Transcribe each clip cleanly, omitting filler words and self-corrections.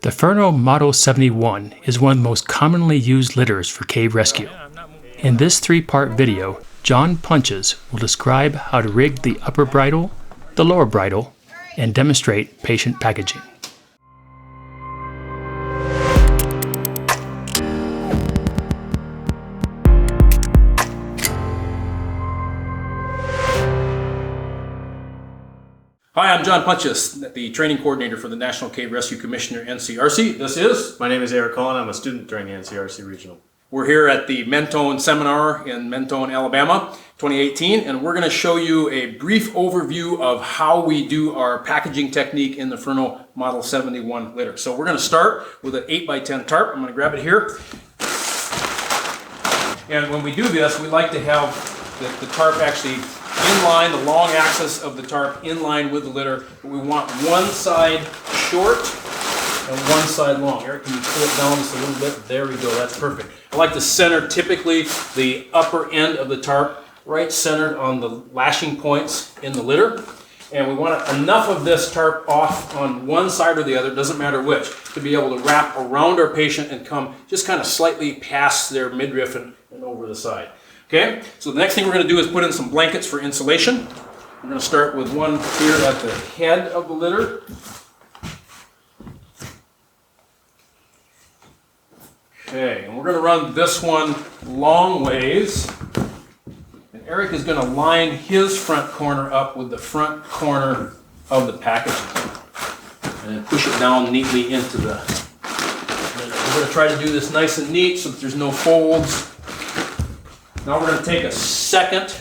The Ferno Model 71 is one of the most commonly used litters for cave rescue. In this three-part video, John Punches will describe how to rig the upper bridle, the lower bridle, and demonstrate patient packaging. Hi, I'm John Punches, the training coordinator for the National Cave Rescue Commissioner, NCRC. This is... My name is Eric Cullen. I'm a student during the NCRC Regional. We're here at the Mentone Seminar in Mentone, Alabama, 2018, and we're going to show you a brief overview of how we do our packaging technique in the Ferno Model 71 litter. So we're going to start with an 8x10 tarp. I'm going to grab it here. And when we do this, we like to have the tarp actually in line, the long axis of the tarp in line with the litter. But we want one side short and one side long. Eric, can you pull it down just a little bit? There we go, that's perfect. I like to center typically the upper end of the tarp right centered on the lashing points in the litter. And we want enough of this tarp off on one side or the other, doesn't matter which, to be able to wrap around our patient and come just kind of slightly past their midriff and over the side. Okay, so the next thing we're going to do is put in some blankets for insulation. We're going to start with one here at the head of the litter. Okay, and we're going to run this one long ways. And Eric is going to line his front corner up with the front corner of the packaging. And then push it down neatly into the litter. We're going to try to do this nice and neat so that there's no folds. Now we're going to take a second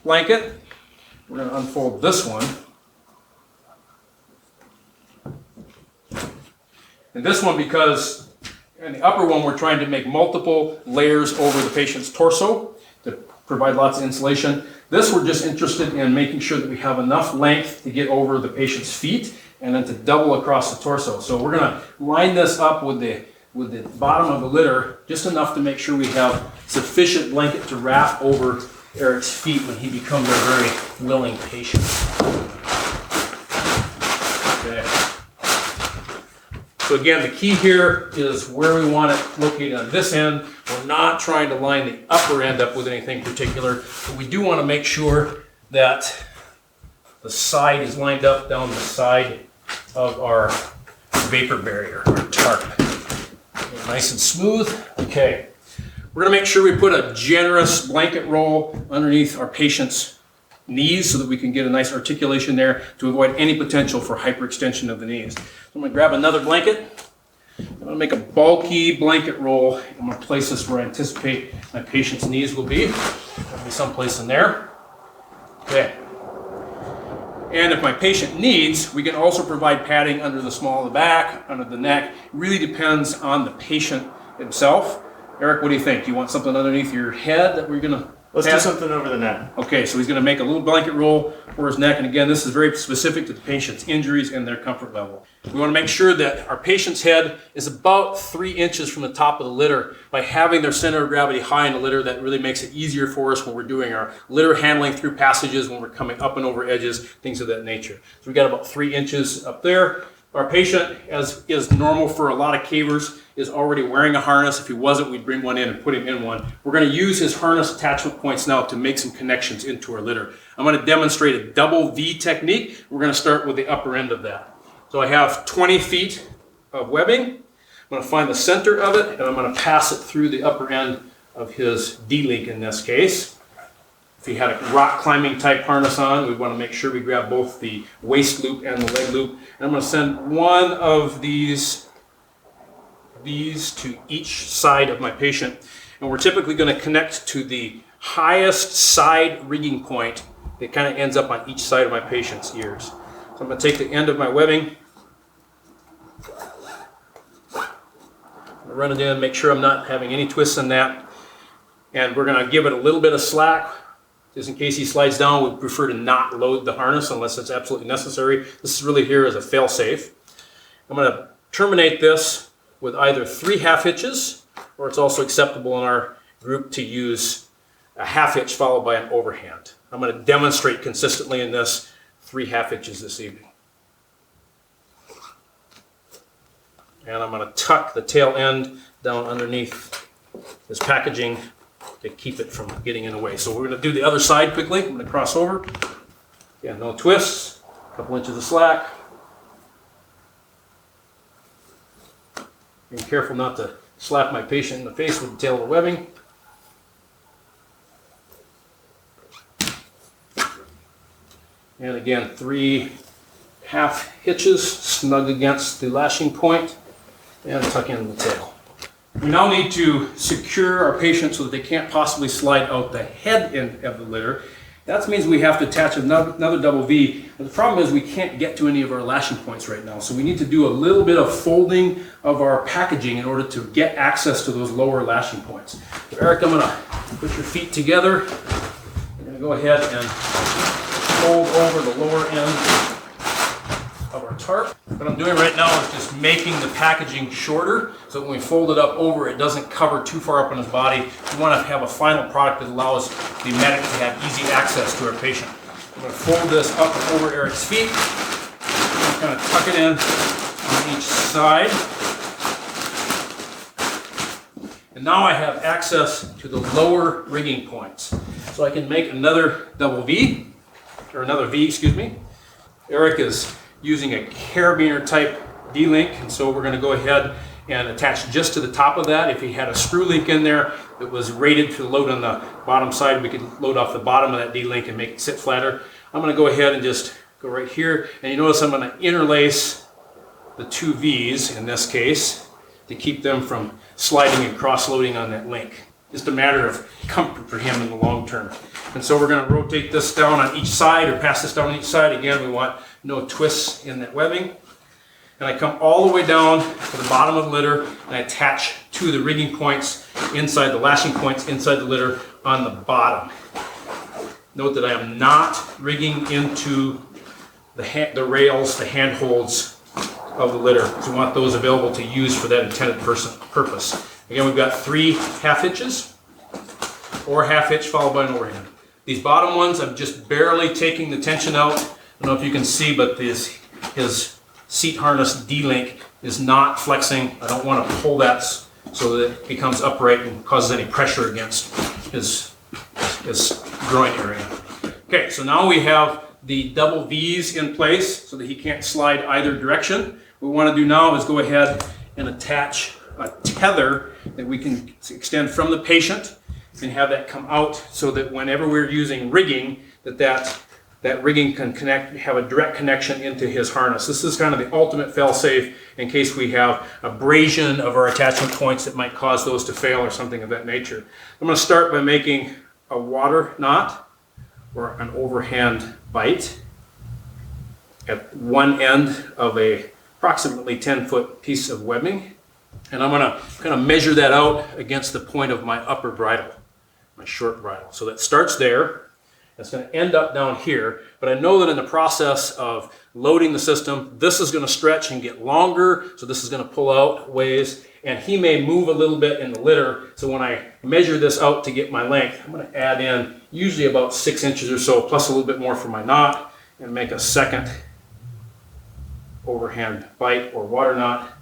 blanket. We're going to unfold this one. And this one, because in the upper one we're trying to make multiple layers over the patient's torso to provide lots of insulation. This we're just interested in making sure that we have enough length to get over the patient's feet and then to double across the torso. So we're going to line this up with the bottom of the litter, just enough to make sure we have sufficient blanket to wrap over Eric's feet when he becomes a very willing patient. Okay. So again, the key here is where we want it located on this end. We're not trying to line the upper end up with anything particular, but we do want to make sure that the side is lined up down the side of our vapor barrier, our tarp. Nice and smooth. Okay. We're going to make sure we put a generous blanket roll underneath our patient's knees so that we can get a nice articulation there to avoid any potential for hyperextension of the knees. So I'm going to grab another blanket. I'm going to make a bulky blanket roll. I'm going to place this where I anticipate my patient's knees will be. There'll be someplace in there. Okay. And if my patient needs, we can also provide padding under the small of the back, under the neck. It really depends on the patient himself. Eric, what do you think? Do you want something underneath your head that we're going to Let's do something over the neck. Okay, so he's going to make a little blanket roll for his neck. And again, this is very specific to the patient's injuries and their comfort level. We want to make sure that our patient's head is about 3 inches from the top of the litter. By having their center of gravity high in the litter, that really makes it easier for us when we're doing our litter handling through passages, when we're coming up and over edges, things of that nature. So we've got about 3 inches up there. Our patient, as is normal for a lot of cavers, is already wearing a harness. If he wasn't, we'd bring one in and put him in one. We're going to use his harness attachment points now to make some connections into our litter. I'm going to demonstrate a double V technique. We're going to start with the upper end of that. So I have 20 feet of webbing. I'm going to find the center of it, and I'm going to pass it through the upper end of his D-link in this case. If he had a rock climbing type harness on, we want to make sure we grab both the waist loop and the leg loop. And I'm going to send one of these to each side of my patient. And we're typically going to connect to the highest side rigging point that kind of ends up on each side of my patient's ears. So I'm going to take the end of my webbing, run it in, make sure I'm not having any twists in that. And we're going to give it a little bit of slack. Just in case he slides down, we prefer to not load the harness unless it's absolutely necessary. This is really here as a fail-safe. I'm going to terminate this with either 3 half hitches, or it's also acceptable in our group to use a half hitch followed by an overhand. I'm going to demonstrate consistently in this 3 half hitches this evening. And I'm going to tuck the tail end down underneath this packaging to keep it from getting in the way. So we're going to do the other side quickly. I'm going to cross over. Yeah, no twists, a couple inches of slack. Being careful not to slap my patient in the face with the tail of the webbing. And again, 3 half hitches snug against the lashing point and tuck in the tail. We now need to secure our patient so that they can't possibly slide out the head end of the litter. That means we have to attach another double V. And the problem is we can't get to any of our lashing points right now. So we need to do a little bit of folding of our packaging in order to get access to those lower lashing points. So Eric, I'm going to put your feet together. We're going to go ahead and fold over the lower end of our tarp. What I'm doing right now is just making the packaging shorter so when we fold it up over, it doesn't cover too far up on his body. We want to have a final product that allows the medic to have easy access to our patient. I'm going to fold this up and over Eric's feet. I'm going to tuck it in on each side. And now I have access to the lower rigging points. So I can make another double V, or another V, excuse me. Eric is using a carabiner type D-link, and so we're going to go ahead and attach just to the top of that. If he had a screw link in there that was rated to load on the bottom side, we could load off the bottom of that D-link and make it sit flatter. I'm going to go ahead and just go right here, and you notice I'm going to interlace the 2 V's in this case to keep them from sliding and cross-loading on that link. Just a matter of comfort for him in the long term. And so we're going to rotate this down on each side, or pass this down on each side. Again, we want no twists in that webbing. And I come all the way down to the bottom of the litter, and I attach 2 of the rigging points inside, the lashing points inside the litter on the bottom. Note that I am not rigging into the rails, the handholds of the litter, because we want those available to use for that intended purpose. Again, we've got 3 half hitches, or half hitch followed by an overhand. These bottom ones, I'm just barely taking the tension out. I don't know if you can see, but his seat harness D-link is not flexing. I don't want to pull that so that it becomes upright and causes any pressure against his groin area. Okay, so now we have the double V's in place so that he can't slide either direction. What we want to do now is go ahead and attach a tether that we can extend from the patient and have that come out so that whenever we're using rigging, that rigging can have a direct connection into his harness. This is kind of the ultimate fail-safe in case we have abrasion of our attachment points that might cause those to fail or something of that nature. I'm going to start by making a water knot or an overhand bite at one end of a approximately 10-foot piece of webbing. And I'm going to kind of measure that out against the point of my upper bridle, my short bridle. So that starts there. It's going to end up down here, but I know that in the process of loading the system, this is going to stretch and get longer, so this is going to pull out ways, and he may move a little bit in the litter, so when I measure this out to get my length, I'm going to add in usually about 6 inches or so, plus a little bit more for my knot, and make a second overhand bite or water knot.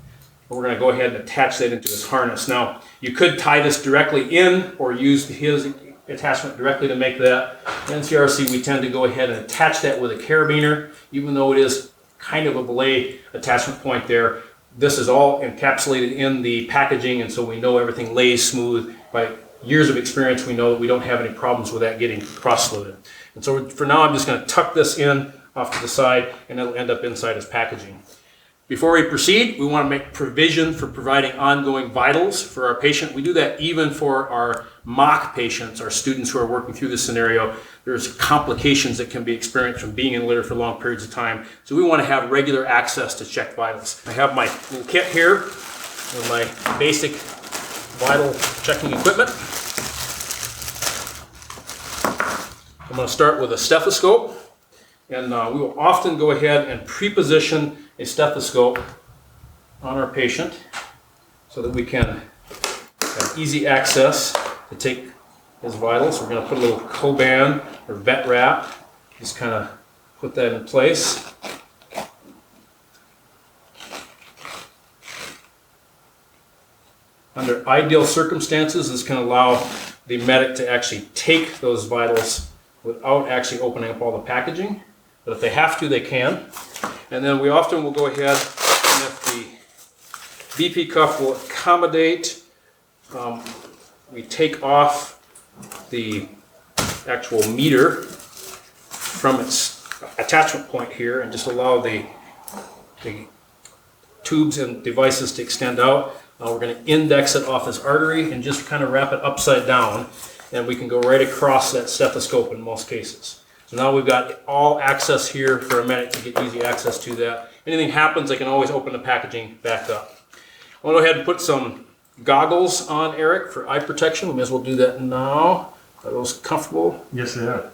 We're going to go ahead and attach that into his harness. Now, you could tie this directly in or use his attachment directly to make that. In NCRC, we tend to go ahead and attach that with a carabiner, even though it is kind of a belay attachment point there. This is all encapsulated in the packaging, and so we know everything lays smooth. By years of experience, we know that we don't have any problems with that getting cross-loaded. And so for now, I'm just going to tuck this in off to the side, and it'll end up inside his packaging. Before we proceed, we want to make provision for providing ongoing vitals for our patient. We do that even for our mock patients, our students who are working through this scenario. There's complications that can be experienced from being in litter for long periods of time. So we want to have regular access to check vitals. I have my little kit here with my basic vital checking equipment. I'm going to start with a stethoscope, and we will often go ahead and pre-position a stethoscope on our patient so that we can have easy access to take his vitals. We're going to put a little Coban or vet wrap, just kind of put that in place. Under ideal circumstances, this can allow the medic to actually take those vitals without actually opening up all the packaging. But if they have to, they can. And then we often will go ahead, and if the BP cuff will accommodate, we take off the actual meter from its attachment point here and just allow the tubes and devices to extend out. We're going to index it off this artery and just kind of wrap it upside down, and we can go right across that stethoscope in most cases. So now we've got all access here for a medic to get easy access to that. Anything happens, I can always open the packaging back up. I'm going to go ahead and put some goggles on Eric for eye protection. We may as well do that now. Are those comfortable? Yes, they are.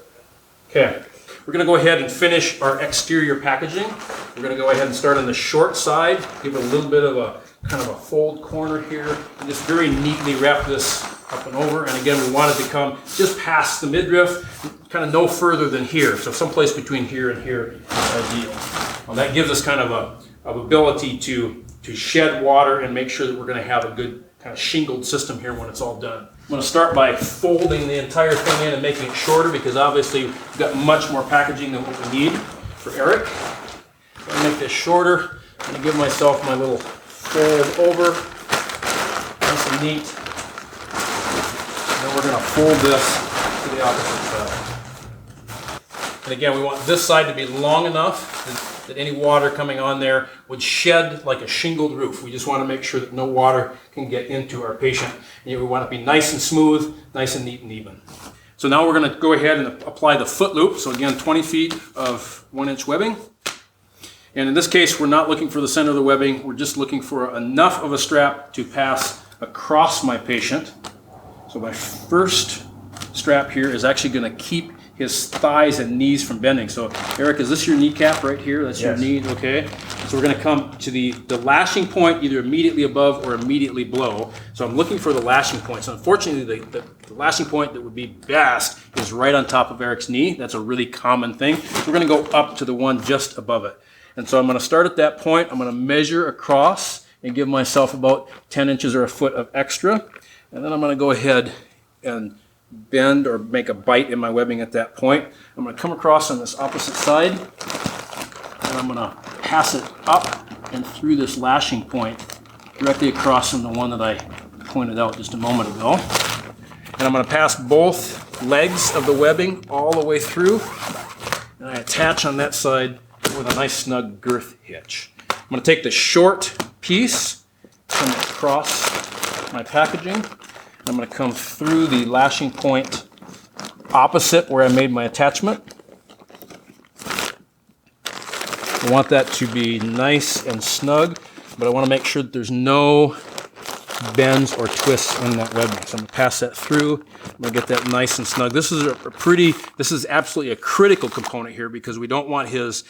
Okay. We're going to go ahead and finish our exterior packaging. We're going to go ahead and start on the short side, give it a little bit of a kind of a fold corner here, and just very neatly wrap this up and over. And again, we want it to come just past the midriff, kind of no further than here. So someplace between here and here is ideal. Well, that gives us kind of a ability to shed water and make sure that we're going to have a good kind of shingled system here when it's all done. I'm going to start by folding the entire thing in and making it shorter, because obviously we've got much more packaging than what we need for Eric. I'm going to make this shorter. I'm going to give myself my little fold over, nice and neat. And then we're going to fold this to the opposite side. And again, we want this side to be long enough that any water coming on there would shed like a shingled roof. We just want to make sure that no water can get into our patient. And we want it to be nice and smooth, nice and neat and even. So now we're going to go ahead and apply the foot loop. So again, 20 feet of 1-inch webbing. And in this case, we're not looking for the center of the webbing. We're just looking for enough of a strap to pass across my patient. So my first strap here is actually going to keep his thighs and knees from bending. So Eric, is this your kneecap right here? That's your knee, okay? So we're going to come to the lashing point either immediately above or immediately below. So I'm looking for the lashing point. So unfortunately, the lashing point that would be best is right on top of Eric's knee. That's a really common thing. So we're going to go up to the one just above it. And so I'm going to start at that point. I'm going to measure across and give myself about 10 inches or a foot of extra. And then I'm going to go ahead and bend or make a bite in my webbing at that point. I'm going to come across on this opposite side, and I'm going to pass it up and through this lashing point directly across from the one that I pointed out just a moment ago. And I'm going to pass both legs of the webbing all the way through, and I attach on that side with a nice snug girth hitch. I'm going to take the short piece, come across my packaging. I'm going to come through the lashing point opposite where I made my attachment. I want that to be nice and snug, but I want to make sure that there's no bends or twists in that webbing. So I'm going to pass that through. I'm going to get that nice and snug. This is absolutely a critical component here, because we don't want his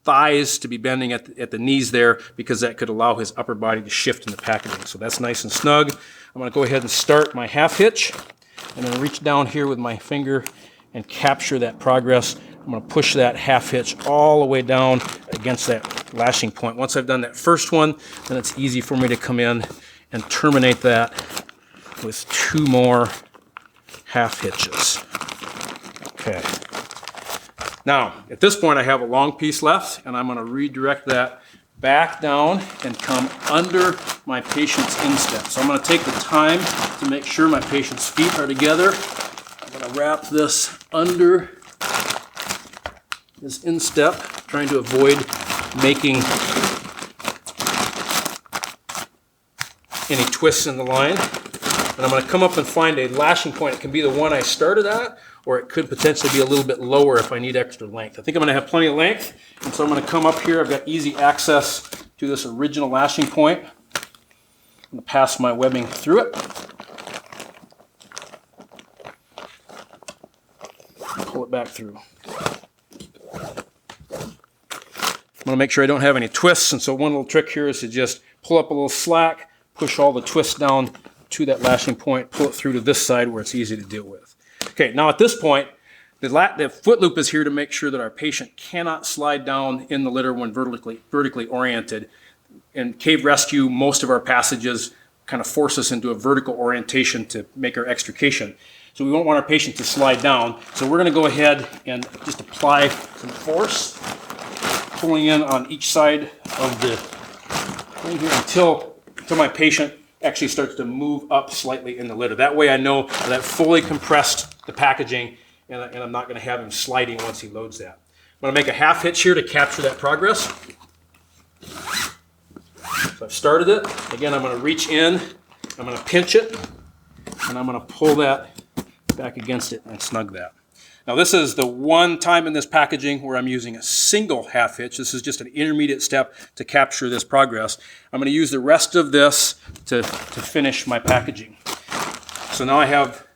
thighs to be bending at the knees there, because that could allow his upper body to shift in the packaging. So that's nice and snug. I'm going to go ahead and start my half hitch, and then reach down here with my finger and capture that progress. I'm going to push that half hitch all the way down against that lashing point. Once I've done that first one, then it's easy for me to come in and terminate that with 2 more half hitches. Okay. Now, at this point, I have a long piece left, and I'm going to redirect that back down and come under my patient's instep. So I'm going to take the time to make sure my patient's feet are together. I'm going to wrap this under his instep, trying to avoid making any twists in the line. And I'm going to come up and find a lashing point. It can be the one I started at, or it could potentially be a little bit lower if I need extra length. I think I'm going to have plenty of length, and so I'm going to come up here. I've got easy access to this original lashing point. I'm going to pass my webbing through it. Pull it back through. I'm going to make sure I don't have any twists, and so one little trick here is to just pull up a little slack, push all the twists down to that lashing point, pull it through to this side where it's easy to deal with. Okay, now at this point, the foot loop is here to make sure that our patient cannot slide down in the litter when vertically oriented. In cave rescue, most of our passages kind of force us into a vertical orientation to make our extrication. So we don't want our patient to slide down. So we're going to go ahead and just apply some force, pulling in on each side of the thing here until my patient actually starts to move up slightly in the litter. That way I know that I've fully compressed the packaging and I'm not going to have him sliding once he loads that. I'm going to make a half hitch here to capture that progress. So I've started it. Again, I'm going to reach in, I'm going to pinch it, and I'm going to pull that back against it and snug that. Now this is the one time in this packaging where I'm using a single half hitch. This is just an intermediate step to capture this progress. I'm going to use the rest of this to finish my packaging. So now I have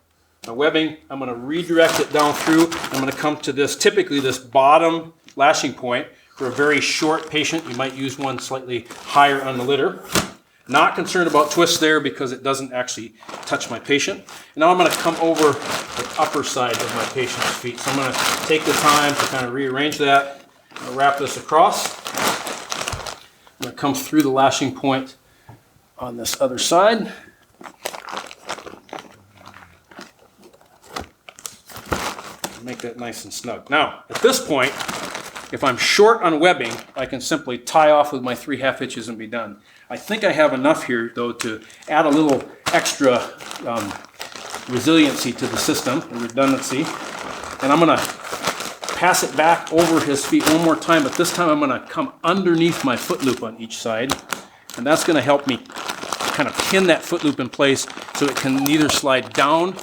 my webbing. I'm going to redirect it down through. I'm going to come to this, typically this bottom lashing point. For a very short patient, you might use one slightly higher on the litter. Not concerned about twists there because it doesn't actually touch my patient. And now I'm going to come over the upper side of my patient's feet. So I'm going to take the time to kind of rearrange that. I'm going to wrap this across. I'm going to come through the lashing point on this other side. Make that nice and snug. Now, at this point, if I'm short on webbing, I can simply tie off with my 3 half hitches and be done. I think I have enough here, though, to add a little extra resiliency to the system, or redundancy. And I'm going to pass it back over his feet one more time, but this time I'm going to come underneath my foot loop on each side. And that's going to help me kind of pin that foot loop in place so it can neither slide down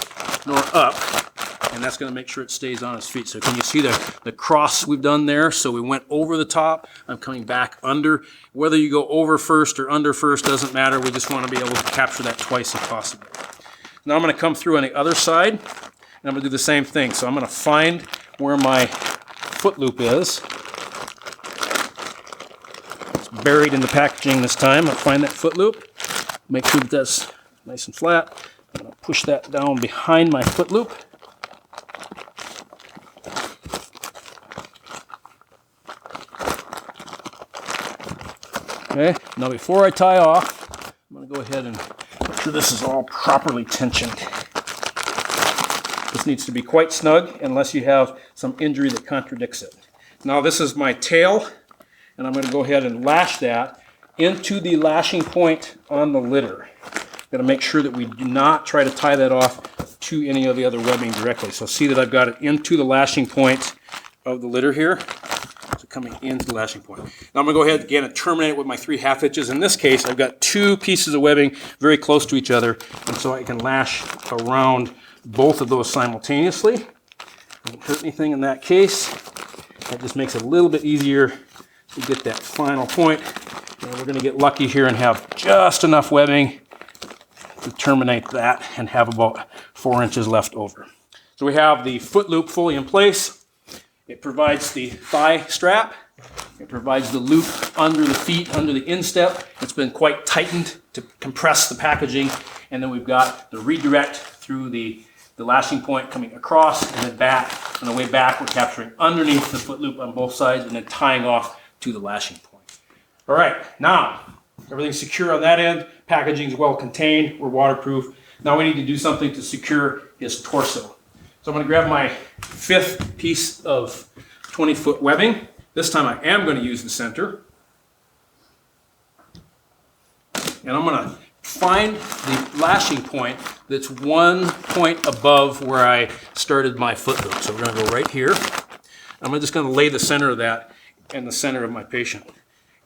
nor up. And that's going to make sure it stays on his feet. So can you see the cross we've done there? So we went over the top. I'm coming back under. Whether you go over first or under first doesn't matter. We just want to be able to capture that twice if possible. Now I'm going to come through on the other side, and I'm going to do the same thing. So I'm going to find where my foot loop is. It's buried in the packaging this time. I'll find that foot loop. Make sure that that's nice and flat. I'm going to push that down behind my foot loop. Okay, now before I tie off, I'm going to go ahead and make sure this is all properly tensioned. This needs to be quite snug unless you have some injury that contradicts it. Now this is my tail, and I'm going to go ahead and lash that into the lashing point on the litter. I'm going to make sure that we do not try to tie that off to any of the other webbing directly. So see that I've got it into the lashing point of the litter here. Coming into the lashing point. Now I'm going to go ahead again and terminate it with my 3 half hitches. In this case, I've got 2 pieces of webbing very close to each other, and so I can lash around both of those simultaneously. Doesn't hurt anything in that case. That just makes it a little bit easier to get that final point. And we're going to get lucky here and have just enough webbing to terminate that and have about 4 inches left over. So we have the foot loop fully in place. It provides the thigh strap. It provides the loop under the feet, under the instep. It's been quite tightened to compress the packaging. And then we've got the redirect through the lashing point coming across and then back. On the way back, we're capturing underneath the foot loop on both sides and then tying off to the lashing point. All right, now everything's secure on that end. Packaging's well contained. We're waterproof. Now we need to do something to secure his torso. So I'm going to grab my 5th piece of 20-foot webbing. This time I am going to use the center. And I'm going to find the lashing point that's 1 point above where I started my foot loop. So we're going to go right here. I'm just going to lay the center of that in the center of my patient.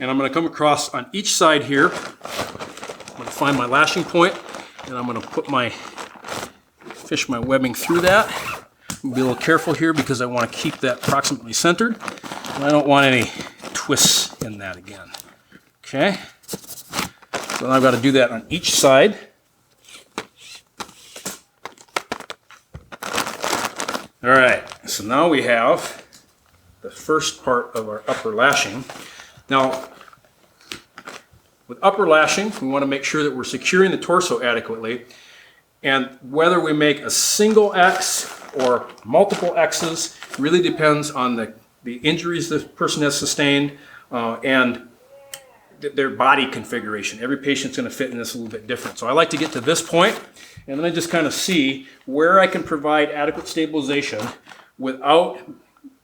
And I'm going to come across on each side here. I'm going to find my lashing point, and I'm going to fish my webbing through that. Be a little careful here because I want to keep that approximately centered. And I don't want any twists in that again. Okay. So now I've got to do that on each side. All right. So now we have the first part of our upper lashing. Now, with upper lashing, we want to make sure that we're securing the torso adequately. And whether we make a single X or multiple X's really depends on the injuries the person has sustained and their body configuration. Every patient's going to fit in this a little bit different. So I like to get to this point, and then I just kind of see where I can provide adequate stabilization without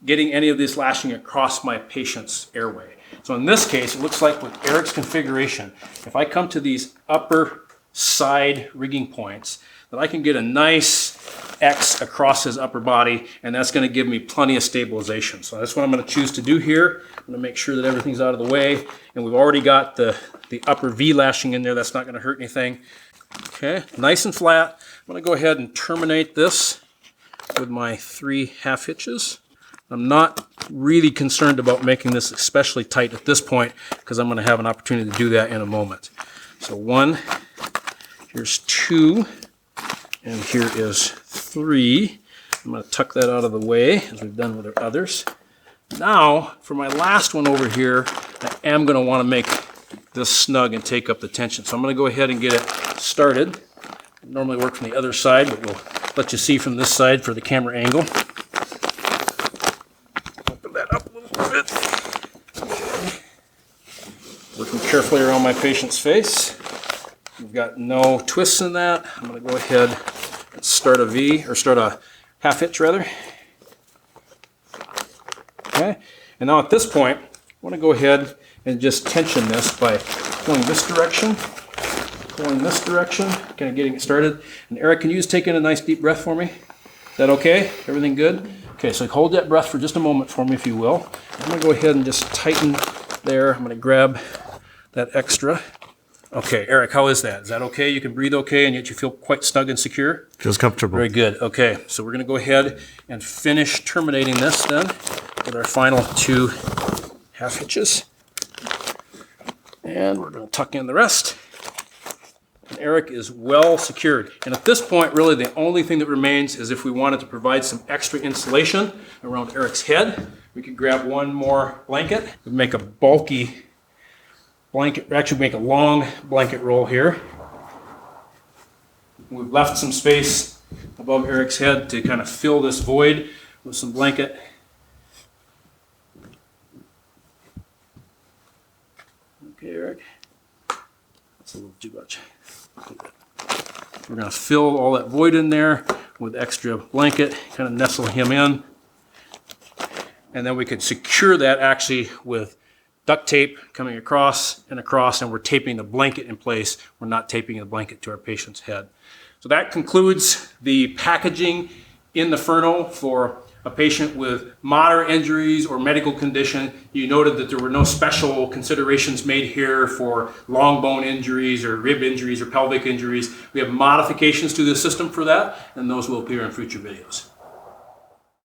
getting any of this lashing across my patient's airway. So in this case, it looks like with Eric's configuration, if I come to these upper side rigging points, that I can get a nice X across his upper body, and that's going to give me plenty of stabilization. So that's what I'm going to choose to do here. I'm going to make sure that everything's out of the way, and we've already got the upper V lashing in there. That's not going to hurt anything. Okay, nice and flat. I'm going to go ahead and terminate this with my 3 half hitches. I'm not really concerned about making this especially tight at this point because I'm going to have an opportunity to do that in a moment. So 1, here's 2, and here is 3. I'm going to tuck that out of the way as we've done with our others. Now, for my last one over here, I am going to want to make this snug and take up the tension. So I'm going to go ahead and get it started. I normally work from the other side, but we'll let you see from this side for the camera angle. Open that up a little bit. Working carefully around my patient's face. We've got no twists in that. I'm going to go ahead and start a V, or start a half hitch rather. Okay, and now at this point, I want to go ahead and just tension this by pulling this direction, kind of getting it started. And Eric, can you just take in a nice deep breath for me? Is that okay? Everything good? Okay, so hold that breath for just a moment for me, if you will. I'm going to go ahead and just tighten there. I'm going to grab that extra. Okay, Eric, how is that? Is that okay? You can breathe okay, and yet you feel quite snug and secure? Feels comfortable. Very good. Okay, so we're going to go ahead and finish terminating this then with our final 2 half hitches. And we're going to tuck in the rest. And Eric is well secured. And at this point, really the only thing that remains is if we wanted to provide some extra insulation around Eric's head, we could grab one more blanket. We'd make a bulky blanket, actually make a long blanket roll here. We've left some space above Eric's head to kind of fill this void with some blanket. Okay, Eric, that's a little too much. We're going to fill all that void in there with extra blanket, kind of nestle him in. And then we could secure that actually with duct tape coming across, and we're taping the blanket in place. We're not taping the blanket to our patient's head. So that concludes the packaging in the Ferno for a patient with moderate injuries or medical condition. You noted that there were no special considerations made here for long bone injuries or rib injuries or pelvic injuries. We have modifications to the system for that, and those will appear in future videos.